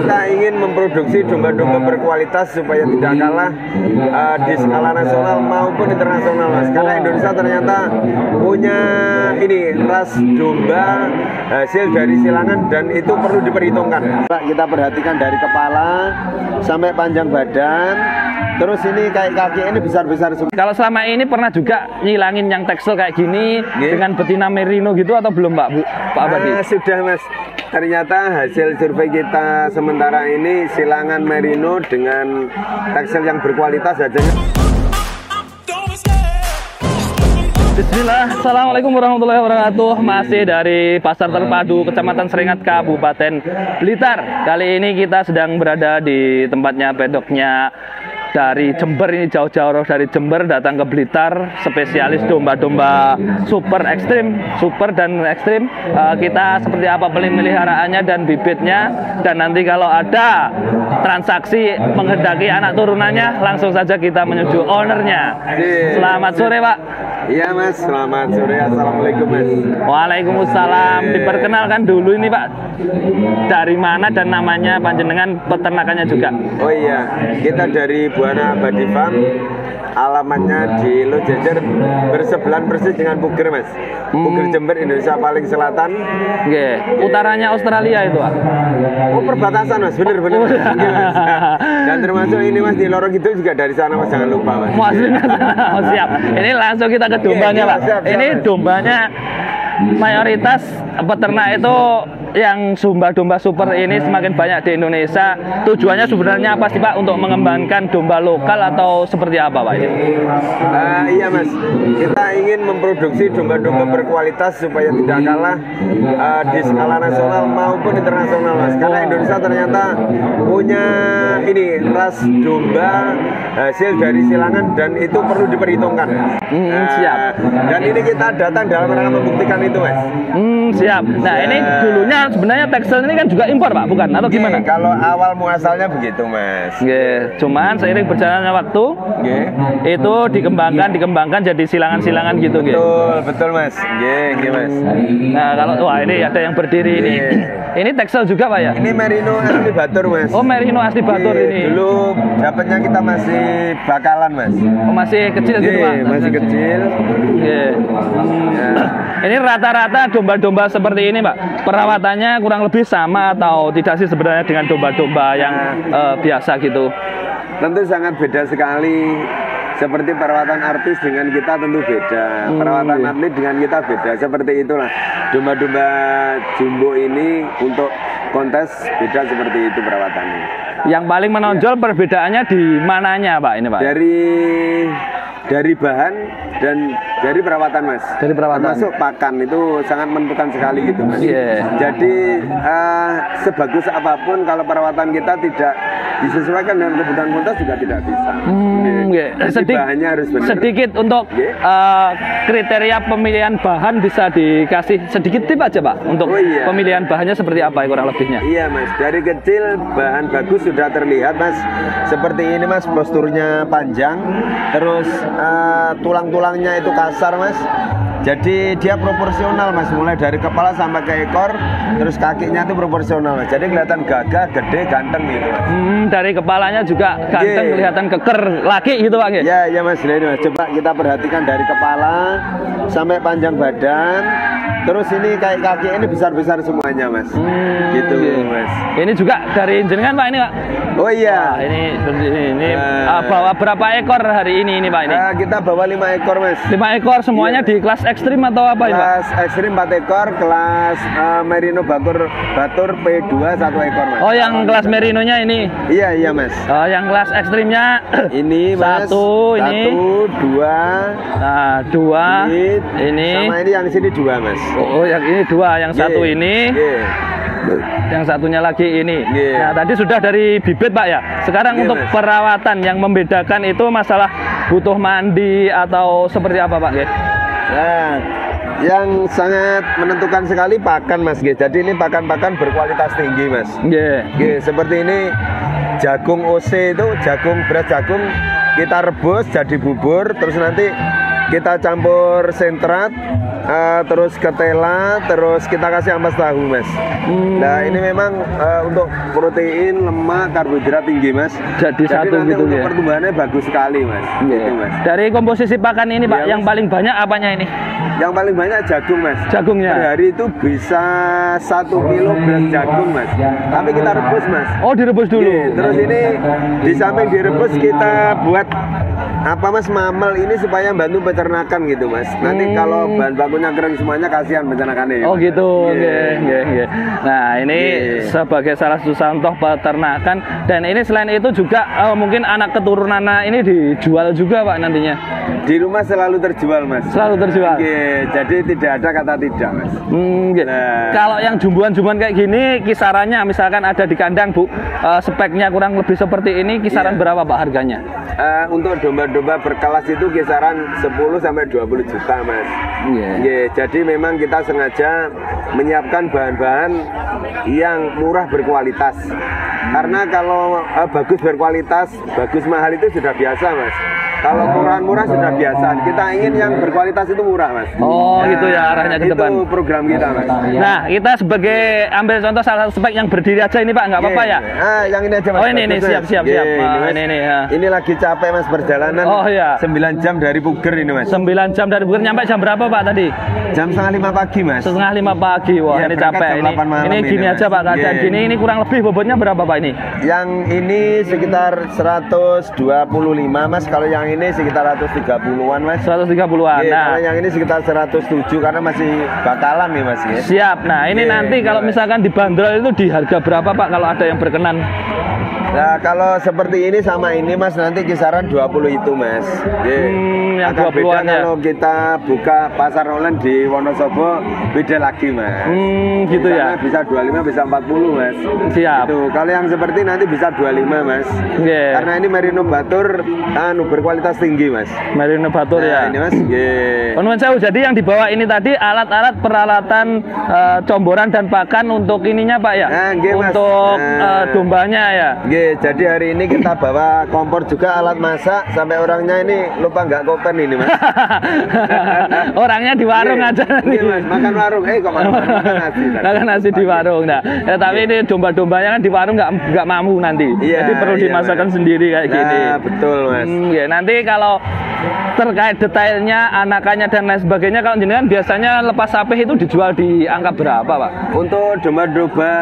kita ingin memproduksi domba-domba berkualitas supaya tidak kalah di skala nasional maupun internasional, Mas. Karena Indonesia ternyata punya ini ras domba hasil dari silangan dan itu perlu diperhitungkan. Kita perhatikan dari kepala sampai panjang badan. Terus ini kayak kaki ini besar-besar semua. Kalau selama ini pernah juga nyilangin yang tekstil kayak gini dengan betina merino gitu atau belum, Pak Abadi? Sudah, Mas. Ternyata hasil survei kita sementara ini silangan merino dengan tekstil yang berkualitas saja. Bismillah, Assalamualaikum warahmatullahi wabarakatuh. Masih dari Pasar Terpadu Kecamatan Serengat, Kabupaten Blitar. Kali ini kita sedang berada di tempatnya pedoknya dari Jember, ini jauh-jauh dari Jember datang ke Blitar, spesialis domba-domba super ekstrim, super dan ekstrim. Kita seperti apa pemeliharaannya dan bibitnya, dan nanti kalau ada transaksi menghendaki anak turunannya, langsung saja kita menuju ownernya. Selamat sore, Pak. Iya, Mas, selamat sore. Assalamualaikum, Mas. Waalaikumsalam. Diperkenalkan dulu ini, Pak, dari mana dan namanya, panjenengan, peternakannya juga. Oh iya, kita dari Buana Abadi Farm, alamatnya di Lojejer, bersebelahan persis dengan Puger, Mas. Puger Jember, Indonesia paling selatan. Utaranya Australia itu, Pak. Oh, perbatasan, Mas, bener-bener. Dan termasuk ini, Mas, di lorong itu juga dari sana, Mas, jangan lupa, Mas. Oh, siap. Ini langsung kita ke dombanya, Pak. Ini dombanya mayoritas peternak itu yang domba super ini semakin banyak di Indonesia. Tujuannya sebenarnya apa sih, Pak? Untuk mengembangkan domba lokal atau seperti apa, Pak? Iya, Mas. Kita ingin memproduksi domba-domba berkualitas supaya tidak kalah di skala nasional maupun internasional, Mas. Karena Indonesia ternyata punya ini ras domba hasil dari silangan dan itu perlu diperhitungkan. Siap. Dan ini kita datang dalam rangka membuktikan itu, Mas. Siap. Nah, ini dulunya sebenarnya tekstil ini kan juga impor, Pak, bukan? Atau gimana? Kalau awal muasalnya begitu, Mas. Cuman seiring berjalannya waktu, itu dikembangkan jadi silangan-silangan gitu, Betul, Mas. Mas. Nah, kalau ini ada yang berdiri ini. Ini tekstil juga, Pak, ya? Ini merino asli Batur, Mas. Oh, merino asli Batur ini. Dulu dapatnya kita masih bakalan, Mas. Oh, masih kecil gitu, Pak? Masih kecil. Ini rata-rata domba-domba seperti ini, Pak, perawatannya kurang lebih sama atau tidak sih sebenarnya dengan domba-domba yang biasa gitu? Tentu sangat beda sekali. Seperti perawatan artis dengan kita tentu beda. Perawatan atlet dengan kita beda. Seperti itulah. Domba-domba jumbo ini untuk kontes beda seperti itu perawatannya. Yang paling menonjol perbedaannya di mananya, Pak, ini, Pak? Dari bahan dan dari perawatan, Mas. Dari perawatan. Termasuk pakan itu sangat menentukan sekali gitu, Mas. Jadi sebagus apapun kalau perawatan kita tidak disesuaikan dengan kebutuhan kontes juga tidak bisa. Bahannya harus benar. Sedikit untuk kriteria pemilihan bahan bisa dikasih sedikit tip aja, Pak, untuk pemilihan bahannya seperti apa kurang lebihnya? Iya, Mas. Dari kecil bahan bagus sudah terlihat, Mas. Seperti ini, Mas, posturnya panjang, terus tulang-tulangnya itu kasar, Mas. Jadi dia proporsional, Mas, mulai dari kepala sampai ke ekor, terus kakinya itu proporsional, Mas. Jadi kelihatan gagah, gede, ganteng gitu, Mas. Dari kepalanya juga ganteng, kelihatan keker laki gitu, Pak. Iya, Mas. Ini, Mas. Coba kita perhatikan dari kepala sampai panjang badan. Terus ini kayak kaki ini besar-besar semuanya, Mas. Gitu, Mas. Ini juga dari jenengan, Pak, ini, Pak? Oh iya. Ini bawa berapa ekor hari ini, Pak, ini? Kita bawa 5 ekor, Mas. 5 ekor semuanya di kelas ekstrim atau apa, ini, Pak? Kelas ekstrim 4 ekor, kelas merino Batur P2 1 ekor, Mas. Oh, yang kelas merinonya ini? Iya, Mas. Oh, yang kelas ekstrimnya ini, Mas. 1, ini 2. Nah, 2 ini. Sama ini yang sini 2, Mas. Oh, yang ini 2, yang satu ini. Yang satunya lagi ini. Nah, tadi sudah dari bibit, Pak, ya. Sekarang untuk Mas. perawatan yang membedakan itu masalah butuh mandi atau seperti apa, Pak? Nah, yang sangat menentukan sekali pakan, Mas. Jadi ini pakan-pakan berkualitas tinggi, Mas. Seperti ini jagung OC itu beras jagung kita rebus jadi bubur, terus nanti kita campur sentrat, terus ketela, terus kita kasih ampas tahu mas. Nah ini memang untuk protein, lemak, karbohidrat tinggi mas. Jadi satu nanti gitu untuk ya. pertumbuhannya bagus sekali mas. Gitu, mas. Dari komposisi pakan ini Pak, Iya, yang Mas. paling banyak apanya ini? Yang paling banyak jagung mas. Jagungnya. Per hari itu bisa 1 kilo beras jagung mas. Tapi kita rebus mas. Oh, direbus dulu. Iya, terus ini di samping direbus kita buat apa mas, mamel ini supaya bantu peternakan gitu mas. Nanti kalau bahan bakunya kering semuanya kasihan peternakannya. Oh Mas. gitu, Iya. Nggih. Nah ini sebagai salah satu contoh peternakan, dan ini selain itu juga mungkin anak keturunan ini dijual juga Pak nantinya. Di rumah selalu terjual mas. Selalu terjual. Iya, jadi tidak ada kata tidak mas. Nggih. Nah. Kalau yang jumbuan-jumbuan kayak gini kisarannya misalkan ada di kandang Bu, speknya kurang lebih seperti ini, kisaran Iya. berapa Pak harganya? Untuk domba-domba berkelas itu kisaran 10 sampai 20 juta mas. Iya. Jadi memang kita sengaja menyiapkan bahan-bahan yang murah berkualitas. Karena kalau bagus berkualitas, bagus mahal itu sudah biasa mas. Kalau murah-murah sudah biasa. Kita ingin yang berkualitas itu murah mas. Oh gitu ya arahnya ke itu depan. program kita mas. Nah kita sebagai ambil contoh salah satu spek yang berdiri aja ini Pak, nggak apa-apa ya? Yang ini aja mas. Oh ini Bagus, Mas. siap. Mas. Ini ya. Ini lagi capek mas perjalanan. Oh, iya. 9 jam dari Puger ini mas. 9 jam dari Bogor, nyampe jam berapa Pak tadi? Jam 4:30 pagi mas. 4:30 pagi. Wah Iya, ini berangkat capek jam ini. 8 malam Ini gini ini, aja Mas. Pak keadaan Iya. gini, ini kurang lebih bobotnya berapa Pak ini? Yang ini sekitar 125 mas. Kalau yang ini sekitar 130-an mas. 130-an. Iya, Nah, kalau yang ini sekitar 107 karena masih bakalan nih mas ya. siap. Nah ini Iya, nanti kalau iya. misalkan dibanderol itu di harga berapa Pak kalau ada yang berkenan? Nah kalau seperti ini sama ini mas nanti kisaran 20 itu mas. Yang Agak beda 20-an ya. kalau kita buka pasar online di Wonosobo beda lagi mas. Gitu Di ya. sana bisa 25 bisa 40 mas. Siap. Itu kalau yang seperti nanti bisa 25 mas. Nggih. Karena ini merino batur berkualitas tinggi mas. Merino Batur ya. Ini mas. Nggih. Nuwun sewu, jadi yang dibawa ini tadi alat-alat peralatan comboran dan pakan untuk ininya Pak ya? Nah, nggih, Mas. Untuk Nah. dombanya ya? Nggih, jadi hari ini kita bawa kompor juga, alat masak, sampai orangnya ini lupa nggak kopen ini mas. Orangnya di warung Nggih. aja nanti. Nggih, mas, makan warung, kok makan nasi. Makan nasi di warung. Nah, ya, tapi ini domba-dombanya kan di warung nggak mampu nanti. Iya, Jadi perlu iya, dimasakkan Mas. sendiri kayak gini. Nah, betul mas. Ya, nanti kalau terkait detailnya, anakannya dan lain sebagainya, kalau jenengan biasanya lepas sapeh itu dijual di angka berapa Pak? Untuk domba-domba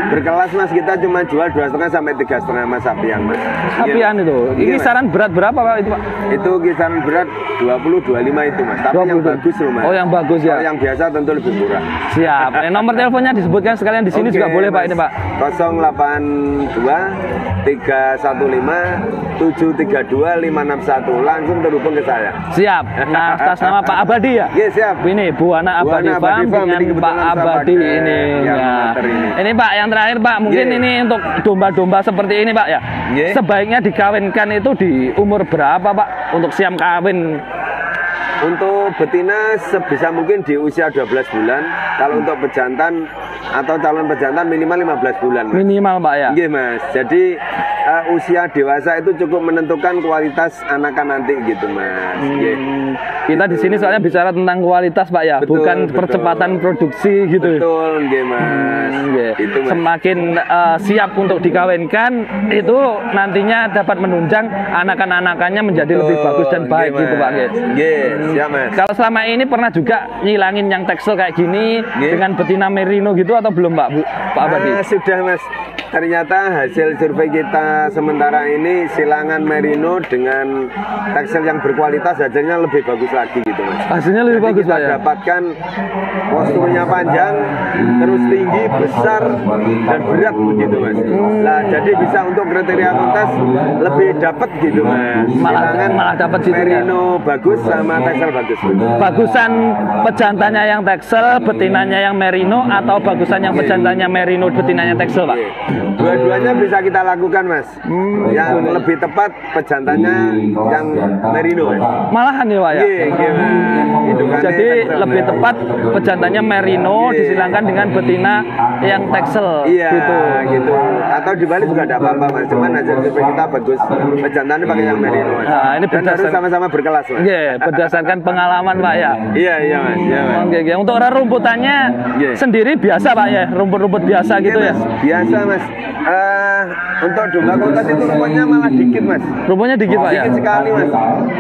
berkelas mas, kita cuma jual 2,5 sampai 3,5 mas sapian mas. Sapian itu. Iya, Ini Mas. kisaran berat berapa Pak itu Pak? Itu kisaran berat 20-25 itu mas. Tapi yang 20. bagus loh mas. Oh, yang bagus ya. Kalau yang biasa tentu lebih murah. Siap. Nomor teleponnya disebutkan sekalian di sini Oke, juga boleh Pak Mas. ini Pak. 082 315 732 561 langsung terhubung ke saya. Siap. Nah, atas nama Pak Abadi ya? Iya siap. Ini Bu Ana Abadi Buana Farm Abadi Farm, dengan ini Pak kebetulan saya Abadi pakai ini. yang Ya. meter ini. Ini Pak yang terakhir Pak, mungkin Iya. ini untuk domba-domba seperti ini Pak ya. Iya. Sebaiknya dikawinkan itu di umur berapa Pak untuk siam kawin? Untuk betina sebisa mungkin di usia 12 bulan. Kalau untuk pejantan atau calon pejantan minimal 15 bulan. Mas. Minimal Pak ya. Iya mas. Jadi usia dewasa itu cukup menentukan kualitas anakan nanti gitu mas. Iya. Kita di sini soalnya bicara tentang kualitas Pak ya, Betul, bukan betul. percepatan produksi gitu. Betul, nggih mas. Nggih. Itu mas. Semakin siap untuk dikawinkan itu nantinya dapat menunjang anakan-anakannya menjadi lebih bagus dan baik Nggih, gitu Pak. Mas. Nggih. Nggih, siap mas. Kalau selama ini pernah juga nyilangin yang tekstil kayak gini Nggih. dengan betina merino gitu atau belum Pak Pak Abadi? Sudah mas. Ternyata hasil survei kita sementara ini silangan merino dengan tekstil yang berkualitas hasilnya lebih bagus lagi gitu mas. Hasilnya lebih Jadi bagus kita Pak ya. dapatkan posturnya panjang, terus tinggi, besar, dan berat begitu mas. Nah jadi bisa untuk kriteria kontes lebih dapat gitu mas. Malah dapat situ ya. merino bagus sama sama Texel bagus. Bagusan pejantannya yang Texel, betinanya yang Merino, atau bagusan yang pejantannya Merino, betinanya Texel, Pak? Dua-duanya bisa kita lakukan, Mas. Yang lebih tepat pejantannya yang Merino, Mas. Malahan ya, Pak ya? Jadi lebih tepat pejantannya Merino disilangkan dengan betina yang Texel. Iya, gitu. Atau di Bali juga ada apa-apa, Mas. Cuman hasil survei kita bagus pejantannya pakai yang Merino, Mas. Nah, ini dan harus sama-sama berkelas, Mas. Iya, berdasarkan pengalaman, Pak ya. Iya, Mas. Iya, Mas. Oke. Untuk rumputannya sendiri biasa, Pak ya, rumput-rumput biasa gitu ya. Mas. Biasa, Mas. Untuk domba kontes itu rumputnya malah dikit, Mas. Rumputnya dikit, Pak ya. Dikit sekali, Mas.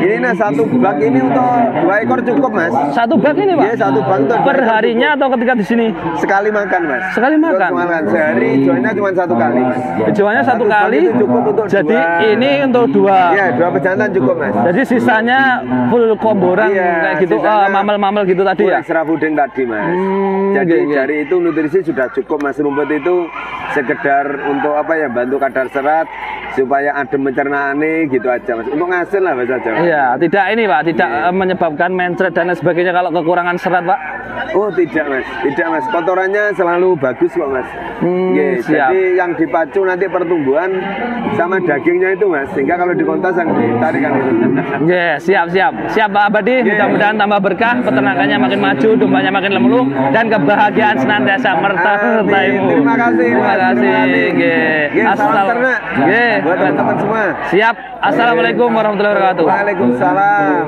Ini nah satu bak ini untuk 2 ekor cukup, Mas. Satu bak ini, Pak? Iya, satu bak untuk per harinya atau ketika di sini? Sekali makan, Mas. Sekali makan. Sehari hijauannya cuma 1 kali, Mas. Hijauannya 1 kali. Itu cukup untuk jadi ini untuk 2. Iya, 2 pejantan cukup, Mas. Jadi sisanya full komboran kayak gitu, mamel-mamel gitu tadi ya. Extra fooding tadi, Mas. Jadi dari itu nutrisi sudah cukup, Mas. Rumput itu sekedar untuk apa ya, bantu kadar serat supaya adem pencernaannya gitu aja, Mas. Untuk ngasil lah, Mas aja. Iya, tidak ini, Pak, tidak menyebabkan mencret dan lain sebagainya kalau kekurangan serat, Pak. Oh, tidak, Mas. Tidak, Mas. Kotorannya selalu bagus kok, Mas. Siap. Jadi yang dipacu nanti pertumbuhan sama dagingnya itu, Mas. Sehingga kalau di kontes yang ditarikan itu. Siap Pak Abadi. Mudah-mudahan tambah berkah, peternakannya makin maju, dombanya makin lemulu, dan kebahagiaan senantiasa merta-mertaimu. Terima kasih. Salam ternak. Buat teman-teman semua. Siap. Assalamualaikum warahmatullahi wabarakatuh. Waalaikumsalam.